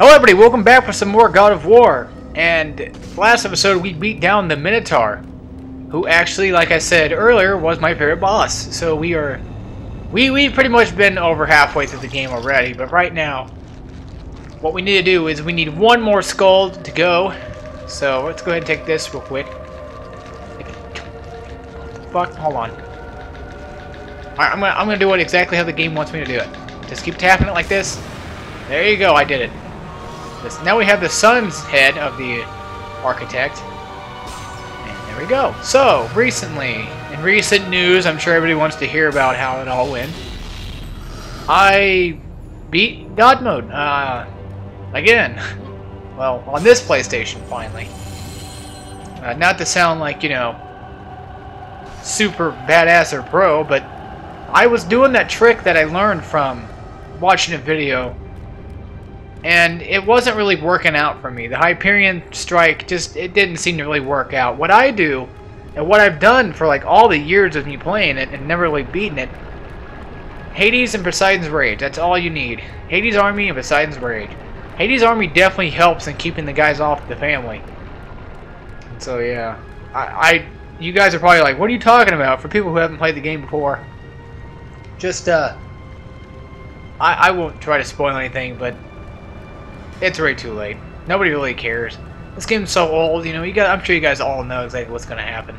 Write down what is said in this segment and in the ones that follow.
Hello everybody, welcome back for some more God of War. And last episode we beat down the Minotaur, who actually, like I said earlier, was my favorite boss. So we've pretty much been over halfway through the game already, but right now what we need to do is we need one more skull to go. So let's go ahead and take this real quick. Fuck, hold on. Alright, I'm gonna do it exactly how the game wants me to do it. Just keep tapping it like this. There you go, I did it. Now we have the sun's head of the architect. And there we go. So, recently, in recent news, I'm sure everybody wants to hear about how it all went. I beat God Mode. Again. Well, on this PlayStation, finally. Not to sound like, you know, super badass or pro, but I was doing that trick that I learned from watching a video, and it wasn't really working out for me. The Hyperion strike it didn't seem to really work out. What I do, and what I've done for like all the years of me playing it and never really beating it, Hades and Poseidon's Rage, that's all you need. Hades' army and Poseidon's Rage. Hades' army definitely helps in keeping the guys off the family. So yeah, you guys are probably like, what are you talking about? For people who haven't played the game before, just I won't try to spoil anything, but it's way too late. Nobody really cares. This game's so old, you know. I'm sure you guys all know exactly what's going to happen.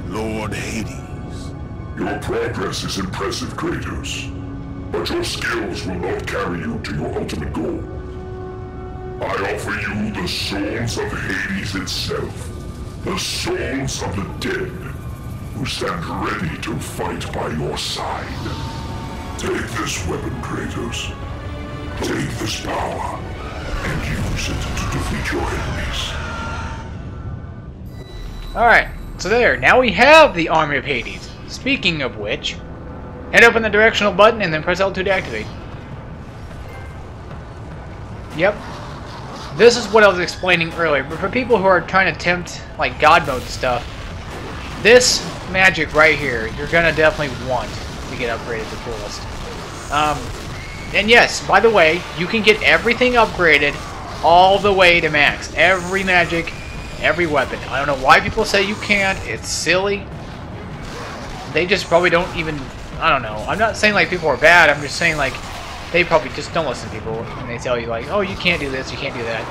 Lord Hades. Your progress is impressive, Kratos, but your skills will not carry you to your ultimate goal. I offer you the souls of Hades itself, the souls of the dead, who stand ready to fight by your side. Take this weapon, Kratos. Take this power, and use it to defeat your enemies. Alright, so there. Now we have the Army of Hades. Speaking of which, head up on the directional button and then press L2 to activate. Yep. This is what I was explaining earlier, but for people who are trying to tempt, like, God Mode stuff, this magic right here, you're gonna definitely want to get upgraded the fullest. And yes, by the way, you can get everything upgraded all the way to max. Every magic, every weapon. I don't know why people say you can't. It's silly. They just probably don't even, I don't know. I'm not saying like people are bad. I'm just saying like they probably just don't listen to people when they tell you like, oh, you can't do this, you can't do that.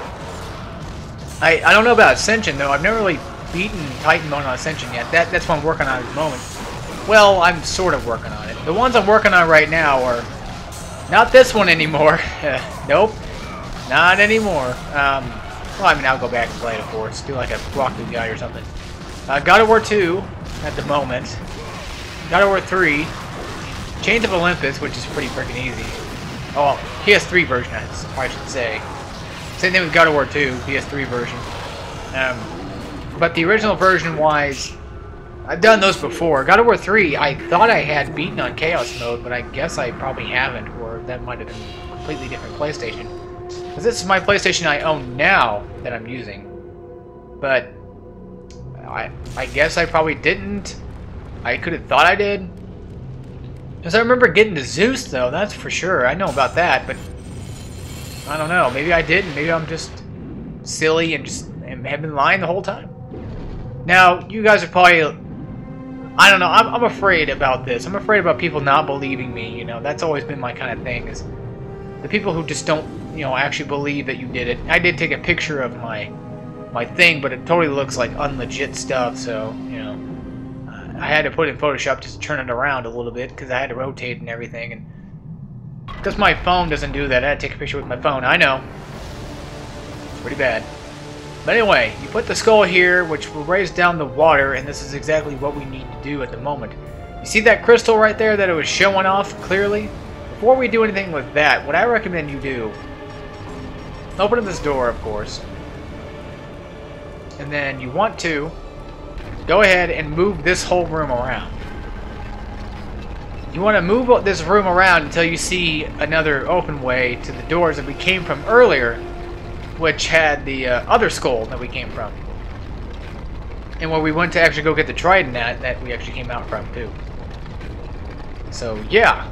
I don't know about Ascension though. I've never really beaten Titan Mode on Ascension yet. That's what I'm working on at the moment. Well, I'm sort of working on it. The ones I'm working on right now are not this one anymore. Nope, not anymore. Well, I mean, I'll go back and play it, of course. Do like a walkthrough guide or something. God of War 2 at the moment. God of War 3. Chains of Olympus, which is pretty freaking easy. Oh, PS3 version, I should say. Same thing with God of War 2, PS3 version. But the original version-wise, I've done those before. God of War 3, I thought I had beaten on Chaos Mode, but I guess I probably haven't, or that might have been a completely different PlayStation. Because this is my PlayStation I own now that I'm using. But I guess I probably didn't. I could have thought I did. Because I remember getting to Zeus, though, that's for sure. I know about that, but I don't know. Maybe I didn't. Maybe I'm just silly and just have been lying the whole time. Now, you guys are probably... I don't know, I'm afraid about this. I'm afraid about people not believing me, you know. That's always been my kind of thing, is the people who just don't, you know, actually believe that you did it. I did take a picture of my thing, but it totally looks like unlegit stuff, so, you know. I had to put it in Photoshop just to turn it around a little bit, because I had to rotate and everything, and because my phone doesn't do that, I had to take a picture with my phone. I know. It's pretty bad. But anyway, you put the skull here, which will raise down the water, and this is exactly what we need to do at the moment. You see that crystal right there that it was showing off clearly? Before we do anything with that, what I recommend you do, open up this door, of course, and then you want to go ahead and move this whole room around. You want to move this room around until you see another open way to the doors that we came from earlier, which had the other skull that we came from. And where we went to actually go get the trident that we actually came out from, too. So, yeah.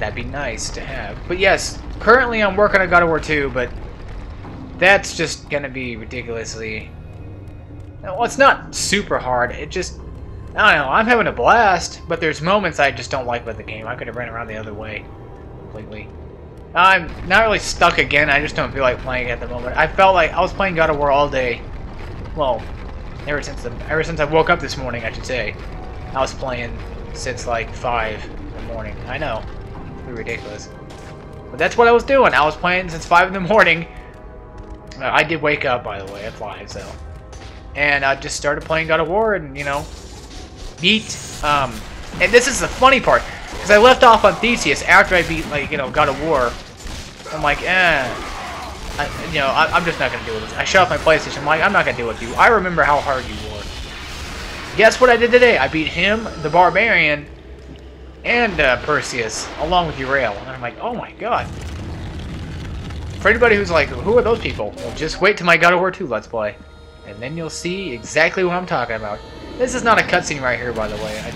That'd be nice to have. But yes, currently I'm working on God of War 2, but that's just gonna be ridiculously... Well, it's not super hard. It just... I don't know. I'm having a blast, but there's moments I just don't like about the game. I could have ran around the other way completely. I'm not really stuck again. I just don't feel like playing at the moment. I felt like I was playing God of War all day. Well, ever since I woke up this morning, I should say. I was playing since like 5 in the morning. I know. It's pretty ridiculous. But that's what I was doing. I was playing since 5 in the morning. I did wake up, by the way. That's live, so. And I just started playing God of War and, you know, beat... and this is the funny part. Because I left off on Theseus after I beat, like, you know, God of War. I'm like, I'm just not going to deal with this. I shut off my PlayStation. I'm like, I'm not going to deal with you. I remember how hard you were. Guess what I did today? I beat him, the Barbarian, and Perseus, along with Uriel. And I'm like, oh my god. For anybody who's like, who are those people? Well, just wait till my God of War 2 Let's Play. And then you'll see exactly what I'm talking about. This is not a cutscene right here, by the way. I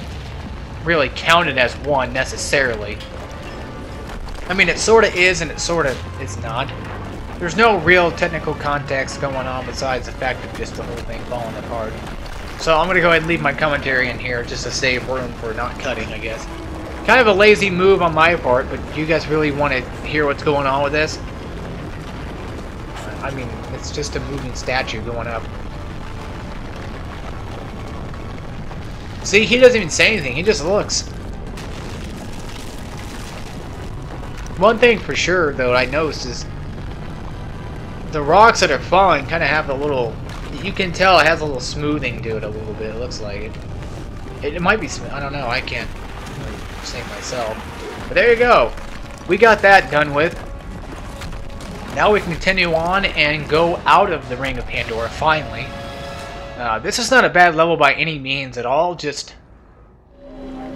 really count it as one, necessarily. I mean, it sort of is, and it sort of is not. There's no real technical context going on besides the fact of just the whole thing falling apart. So I'm going to go ahead and leave my commentary in here just to save room for not cutting, I guess. Kind of a lazy move on my part, but do you guys really want to hear what's going on with this? I mean, it's just a moving statue going up. See, he doesn't even say anything, he just looks. One thing for sure, though, I noticed is the rocks that are falling kind of have a little... You can tell it has a little smoothing to it a little bit, it looks like it. It might be smooth, I don't know, I can't really say myself. But there you go. We got that done with. Now we can continue on and go out of the Ring of Pandora, finally. This is not a bad level by any means at all, just...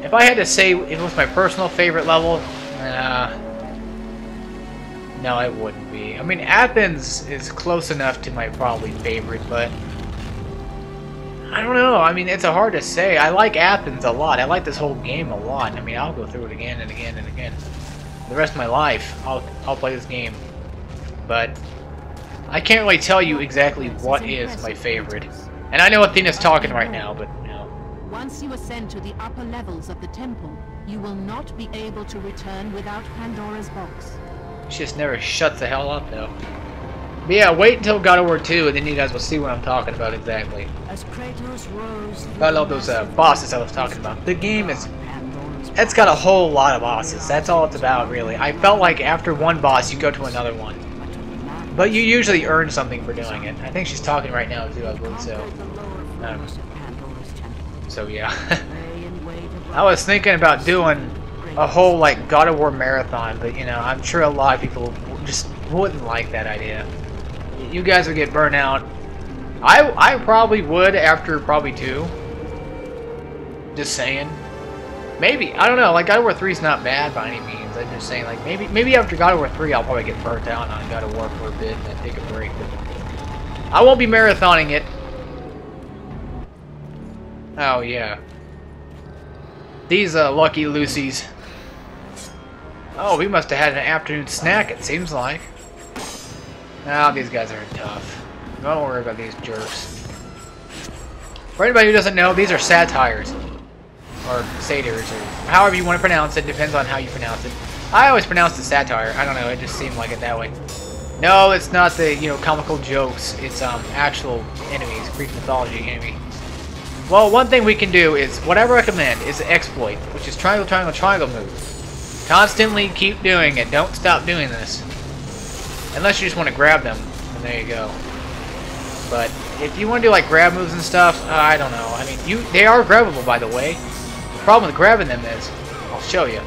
If I had to say it was my personal favorite level, no, it wouldn't be. I mean, Athens is close enough to my probably favorite, but... I don't know, I mean, it's hard to say. I like Athens a lot. I like this whole game a lot. I mean, I'll go through it again and again and again. The rest of my life, I'll play this game. But I can't really tell you exactly what is my favorite. And I know Athena's talking right now, but you know. Once you ascend to the upper levels of the temple, you will not be able to return without Pandora's box. She just never shuts the hell up, though. But yeah, wait until God of War 2, and then you guys will see what I'm talking about exactly. As Kratos rose, I love those bosses I was talking about. The game is... It's got a whole lot of bosses. That's all it's about, really. I felt like after one boss, you go to another one. But you usually earn something for doing it. I think she's talking right now, too, I believe so. So, yeah. I was thinking about doing a whole, like, God of War marathon, but, you know, I'm sure a lot of people just wouldn't like that idea. You guys would get burnt out. I probably would after probably 2. Just saying. Maybe. I don't know. Like, God of War 3 is not bad by any means. I'm just saying, like, maybe after God of War 3, I'll probably get burnt out on God of War for a bit and then take a break. But I won't be marathoning it. Oh, yeah. These lucky Lucy's. Oh, we must have had an afternoon snack, it seems like. Oh, these guys are tough. Don't worry about these jerks. For anybody who doesn't know, these are Satyrs. Or Satyrs, or however you want to pronounce it, depends on how you pronounce it. I always pronounce it Satire. I don't know, it just seemed like it that way. No, it's not the, you know, comical jokes. It's actual enemies, Greek mythology enemy. Well, one thing we can do is, what I recommend is the exploit, which is triangle, triangle, triangle move. Constantly keep doing it. Don't stop doing this. Unless you just want to grab them, and there you go. But if you want to do like grab moves and stuff, I don't know. I mean, they are grabbable, by the way. The problem with grabbing them is, I'll show you.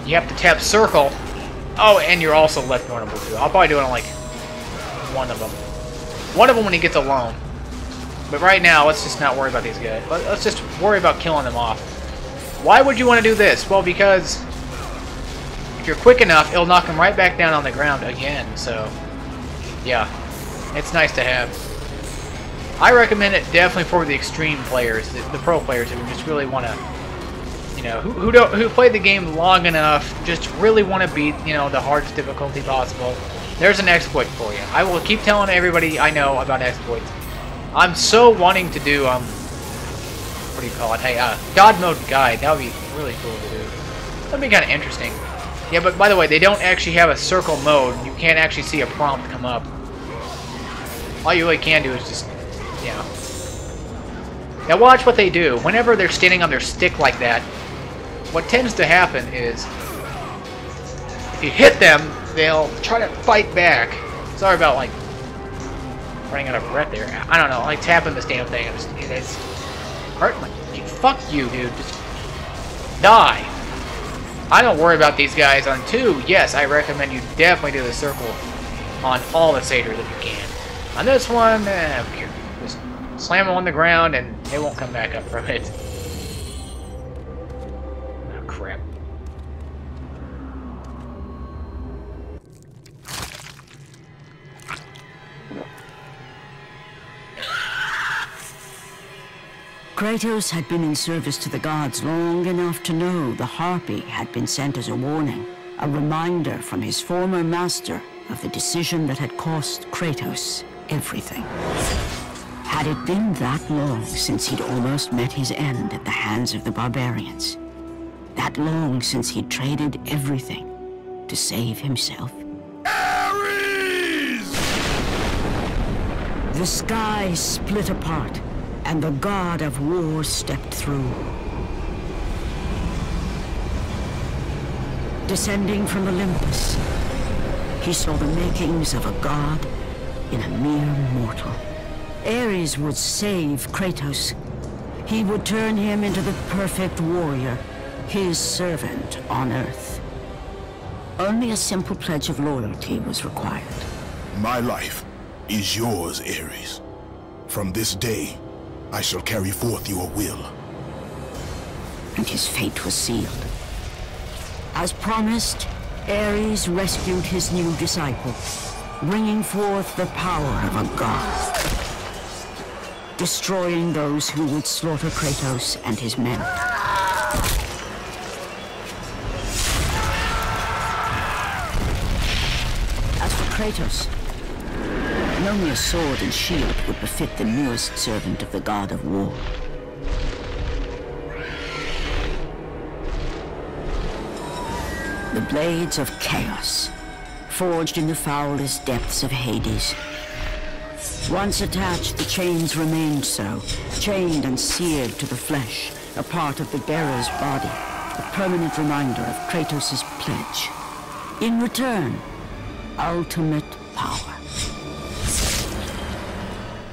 You have to tap circle. Oh, and you're also left vulnerable too. I'll probably do it on like one of them. One of them when he gets alone. But right now, let's just not worry about these guys. Let's just worry about killing them off. Why would you want to do this? Well, because if you're quick enough, it'll knock them right back down on the ground again. So, yeah, it's nice to have. I recommend it definitely for the extreme players, the pro players who just really want to you know, who played the game long enough, just really want to beat, you know, the hardest difficulty possible, there's an exploit for you. I will keep telling everybody I know about exploits. I'm so wanting to do, what do you call it? Hey, God mode guide. That would be really cool to do. That'd be kind of interesting. Yeah, but by the way, they don't actually have a circle mode. You can't actually see a prompt come up. All you really can do is just, you know. Now watch what they do. Whenever they're standing on their stick like that, what tends to happen is, if you hit them, they'll try to fight back. Sorry about, like, running out of breath there. I don't know, like tapping this damn thing. It's hurt. Like, fuck you, dude. Just die. I don't worry about these guys. On 2, yes, I recommend you definitely do the circle on all the Satyrs if you can. On this one, just slam them on the ground and they won't come back up from it. Oh, crap. Kratos had been in service to the gods long enough to know the Harpy had been sent as a warning, a reminder from his former master of the decision that had cost Kratos everything. Had it been that long since he'd almost met his end at the hands of the barbarians? That long since he'd traded everything to save himself? Ares! The sky split apart, and the god of war stepped through. Descending from Olympus, he saw the makings of a god in a mere mortal. Ares would save Kratos. He would turn him into the perfect warrior, his servant on Earth. Only a simple pledge of loyalty was required. My life is yours, Ares. From this day, I shall carry forth your will. And his fate was sealed. As promised, Ares rescued his new disciple, bringing forth the power of a god, destroying those who would slaughter Kratos and his men. As for Kratos, only a sword and shield would befit the newest servant of the god of war. The blades of chaos, forged in the foulest depths of Hades. Once attached, the chains remained so, chained and seared to the flesh, a part of the bearer's body, a permanent reminder of Kratos' pledge. In return, ultimate power.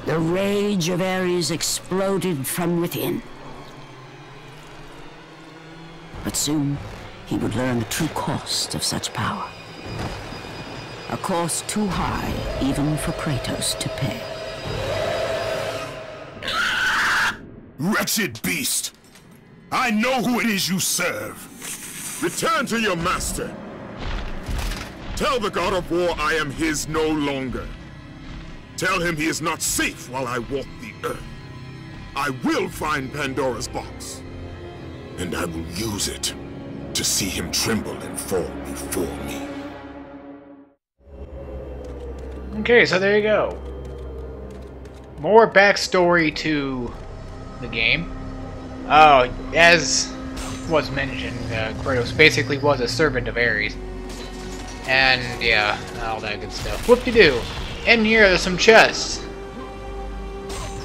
The rage of Ares exploded from within. But soon, he would learn the true cost of such power. A cost too high even for Kratos to pay. Wretched beast! I know who it is you serve! Return to your master! Tell the god of war I am his no longer. Tell him he is not safe while I walk the earth. I will find Pandora's box. And I will use it to see him tremble and fall before me. Okay, so there you go. More backstory to the game. Oh, as was mentioned, Kratos basically was a servant of Ares. And yeah, all that good stuff. Whoop-de-doo. In here, there's some chests.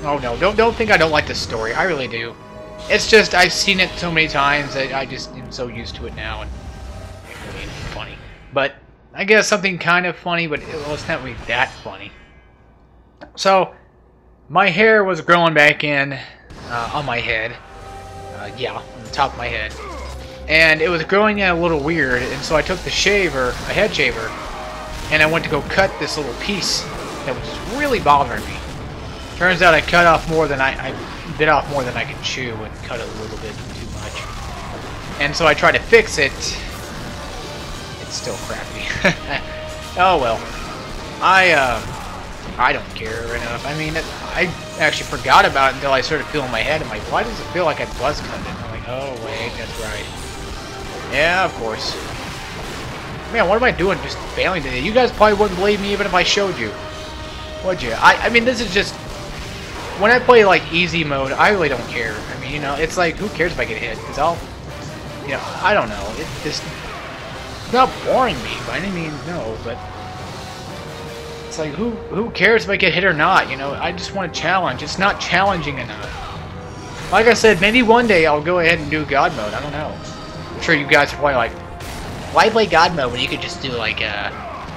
Oh no, don't think I don't like this story. I really do. It's just, I've seen it so many times that I just am so used to it now, and it really ain't funny. But I guess something kind of funny, but it's not really that funny. So, my hair was growing back in on my head. Yeah, on the top of my head. And it was growing in a little weird, and so I took the shaver, a head shaver, and I went to go cut this little piece that was just really bothering me. Turns out I cut off more than I bit off more than I could chew and cut a little bit too much. And so I tried to fix it. It's still crappy. Oh well. I don't care enough. I mean, I actually forgot about it until I started feeling my head. I'm like, why does it feel like I buzz cut it? I'm like, Oh, wait, that's right. Yeah, of course. Man, what am I doing just failing today? You guys probably wouldn't believe me even if I showed you. Would you? I mean, this is just... When I play, like, easy mode, I really don't care. I mean, you know, it's like, who cares if I get hit? Because I'll... You know, I don't know. It just... It's not boring me by any means, no, but... It's like, who cares if I get hit or not? You know, I just want to challenge. It's not challenging enough. Like I said, maybe one day I'll go ahead and do God mode. I don't know. I'm sure you guys are probably like, why play God mode when you could just do like,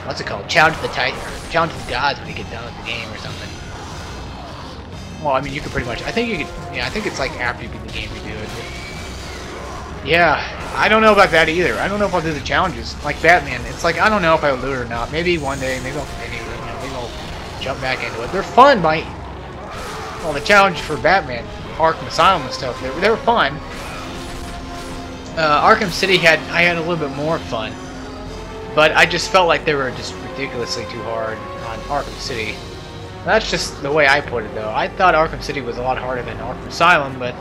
what's it called? Challenge the Titan, or challenge the gods when you get done with the game or something. Well, I mean, you could pretty much. I think you could. Yeah, I think it's like after you beat the game you do it. But yeah, I don't know about that either. I don't know if I'll do the challenges like Batman. It's like I don't know if I will do it or not. Maybe one day. Maybe I'll continue. Maybe I'll jump back into it. They're fun, Mike. Well, the challenge for Batman, Arkham Asylum and stuff. They were fun. Arkham City I had a little bit more fun, but I just felt like they were just ridiculously too hard on Arkham City. That's just the way I put it, though. I thought Arkham City was a lot harder than Arkham Asylum, but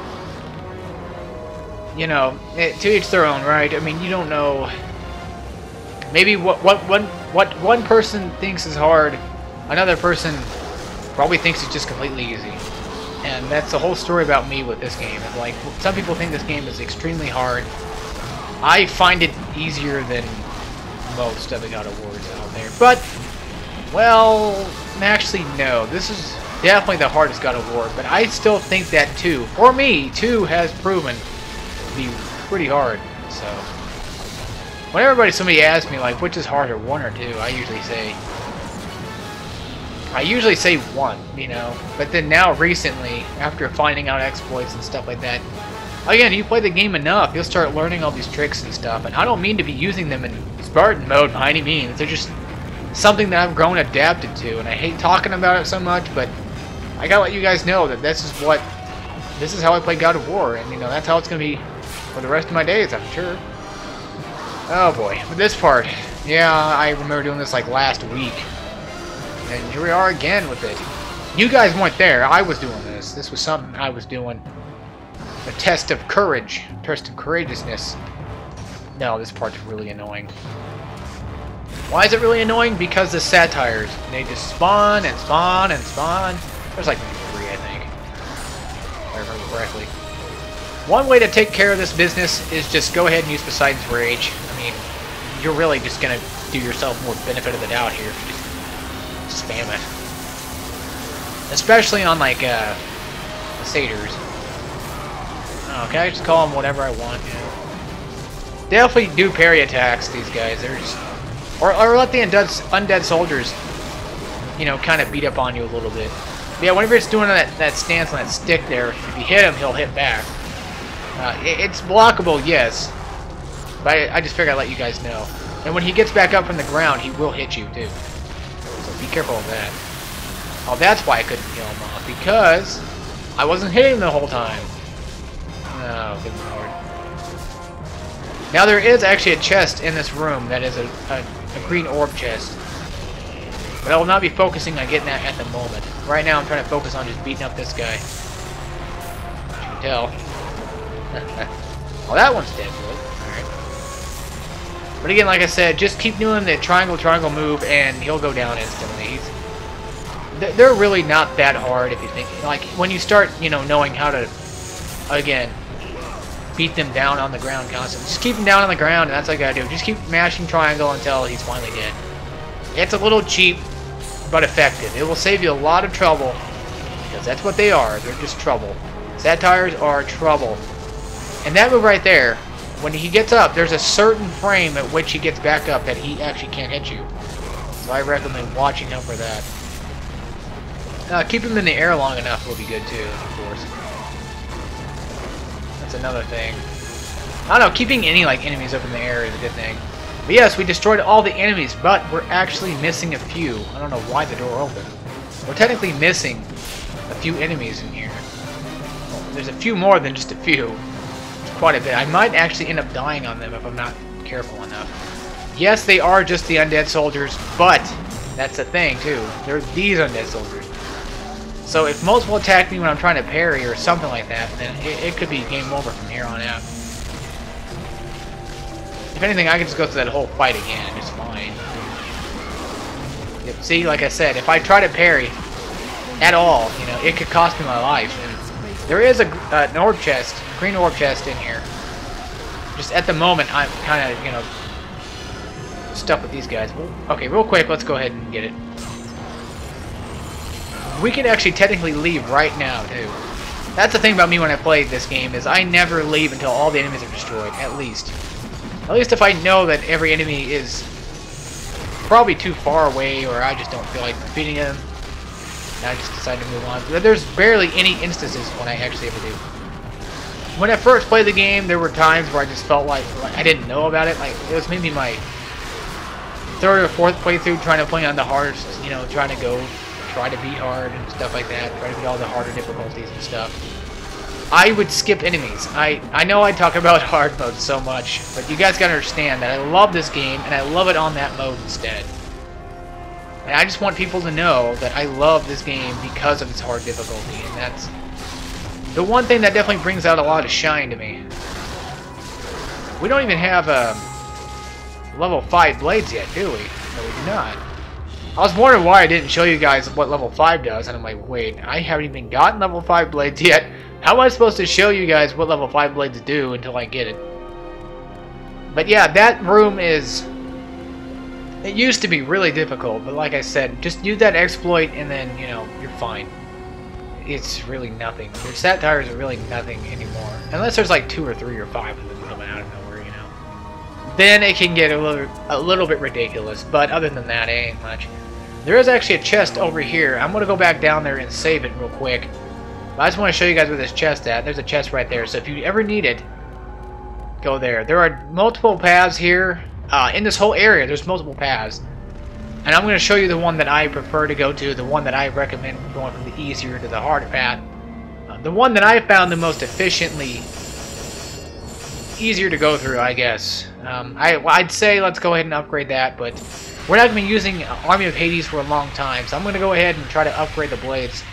you know, to each their own, right? I mean, you don't know. Maybe what one person thinks is hard, another person probably thinks it's just completely easy. And that's the whole story about me with this game. It's like, some people think this game is extremely hard. I find it easier than most of the God of Wars out there. But, well, actually, no. This is definitely the hardest God of War. But I still think that 2, for me, 2 has proven to be pretty hard. So, whenever somebody asks me, like, which is harder, 1 or 2, I usually say 1, you know, but then now recently, after finding out exploits and stuff like that, again, you play the game enough, you'll start learning all these tricks and stuff, and I don't mean to be using them in Spartan mode by any means. They're just something that I've grown adapted to, and I hate talking about it so much, but I gotta let you guys know that this is how I play God of War, and you know, that's how it's gonna be for the rest of my days, I'm sure. Oh boy, but this part, yeah, I remember doing this like last week. And here we are again with it. You guys weren't there. I was doing this. This was something I was doing. A test of courage. Test of courageousness. No, this part's really annoying. Why is it really annoying? Because the Satyrs. They just spawn and spawn and spawn. There's like 3, I think. If I remember correctly. One way to take care of this business is just go ahead and use Poseidon's Rage. I mean, you're really just going to do yourself more benefit of the doubt here if you just spam it. Especially on like the Satyrs. Oh, can I just call them whatever I want, you know? Definitely do parry attacks, these guys. They're just, or let the undead soldiers, you know, kind of beat up on you a little bit. But yeah, whenever it's doing that stance on that stick there, if you hit him, he'll hit back. It's blockable, yes. But I just figured I'd let you guys know. And when he gets back up from the ground, he will hit you, too. Be careful of that. Oh, that's why I couldn't kill him off. Because I wasn't hitting him the whole time. Oh, good lord. Now there is actually a chest in this room that is a green orb chest. But I will not be focusing on getting that at the moment. Right now I'm trying to focus on just beating up this guy. As you can tell. Oh, that one's dead. Good. But again, like I said, just keep doing the triangle move, and he'll go down instantly. They're really not that hard if you think. Like when you start, you know, knowing how to, again, beat them down on the ground constantly. Just keep them down on the ground, and that's all you gotta do. Just keep mashing triangle until he's finally dead. It's a little cheap, but effective. It will save you a lot of trouble, because that's what they are. They're just trouble. Satyrs are trouble. And that move right there. When he gets up, there's a certain frame at which he gets back up that he actually can't hit you. So I recommend watching him for that. Keep him in the air long enough will be good too, of course. That's another thing. I don't know, keeping any like enemies up in the air is a good thing. But yes, we destroyed all the enemies, but we're actually missing a few. I don't know why the door opened. We're technically missing a few enemies in here. Well, there's a few more than just a few. Quite a bit. I might actually end up dying on them if I'm not careful enough. Yes, they are just the undead soldiers, but that's the thing too. They're these undead soldiers. So if multiple attack me when I'm trying to parry or something like that, then it could be game over from here on out. If anything, I can just go through that whole fight again and it's fine. Yep, see, like I said, if I try to parry at all, you know, it could cost me my life. And there is an orb chest, green orb chest in here. Just at the moment, I'm kind of, you know, stuck with these guys. Okay, real quick, let's go ahead and get it. We can actually technically leave right now, too. That's the thing about me when I play this game, is I never leave until all the enemies are destroyed, at least. At least if I know that every enemy is probably too far away, or I just don't feel like defeating them, and I just decide to move on. But there's barely any instances when I actually ever do. When I first played the game, there were times where I just felt like I didn't know about it. Like, it was maybe my third or fourth playthrough trying to play on the hardest, you know, trying to try to beat hard and stuff like that, try to beat all the harder difficulties and stuff. I would skip enemies. I know I talk about hard mode so much, but you guys gotta understand that I love this game, and I love it on that mode instead. And I just want people to know that I love this game because of its hard difficulty, and that's the one thing that definitely brings out a lot of shine to me. We don't even have level 5 blades yet, do we? No, we do not. I was wondering why I didn't show you guys what level 5 does, and I'm like, wait, I haven't even gotten level 5 blades yet. How am I supposed to show you guys what level 5 blades do until I get it? But yeah, that room is... It used to be really difficult, but like I said, just use that exploit and then, you know, you're fine. It's really nothing. Your Satyrs are really nothing anymore. Unless there's like 2 or 3 or 5 of them coming out of nowhere, you know. Then it can get a little bit ridiculous, but other than that, it ain't much. There is actually a chest over here. I'm going to go back down there and save it real quick. But I just want to show you guys where this chest at. There's a chest right there, so if you ever need it, go there. There are multiple paths here. In this whole area, there's multiple paths. And I'm going to show you the one that I prefer to go to, the one that I recommend going from the easier to the harder path. The one that I found the most efficiently easier to go through, I guess. I'd say let's go ahead and upgrade that, but we're not going to be using Army of Hades for a long time, so I'm going to go ahead and try to upgrade the blades.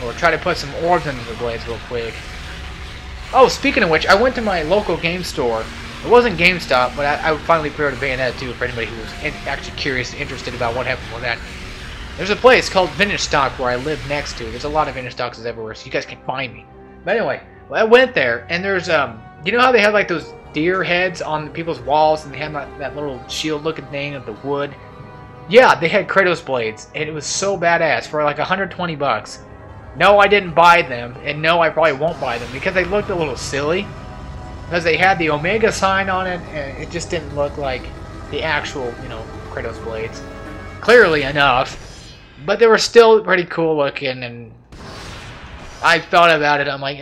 Or try to put some orbs into the blades real quick. Oh, speaking of which, I went to my local game store. It wasn't GameStop, but I finally pre-ordered Bayonetta 2 for anybody who was actually curious and interested about what happened with that. There's a place called Vintage Stock where I live next to. There's a lot of Vintage Stocks everywhere, so you guys can find me. But anyway, well, I went there, and there's, you know how they have like those deer heads on people's walls, and they have that little shield-looking thing of the wood? Yeah, they had Kratos blades, and it was so badass for like 120 bucks. No, I didn't buy them, and no, I probably won't buy them, because they looked a little silly. Because they had the Omega sign on it, and it just didn't look like the actual, you know, Kratos blades. Clearly enough. But they were still pretty cool looking, and I thought about it, I'm like,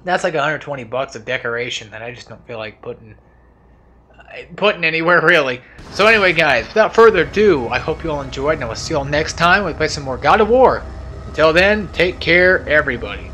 that's like 120 bucks of decoration that I just don't feel like putting anywhere, really. So anyway, guys, without further ado, I hope you all enjoyed, and I will see you all next time when we play some more God of War. Until then, take care, everybody.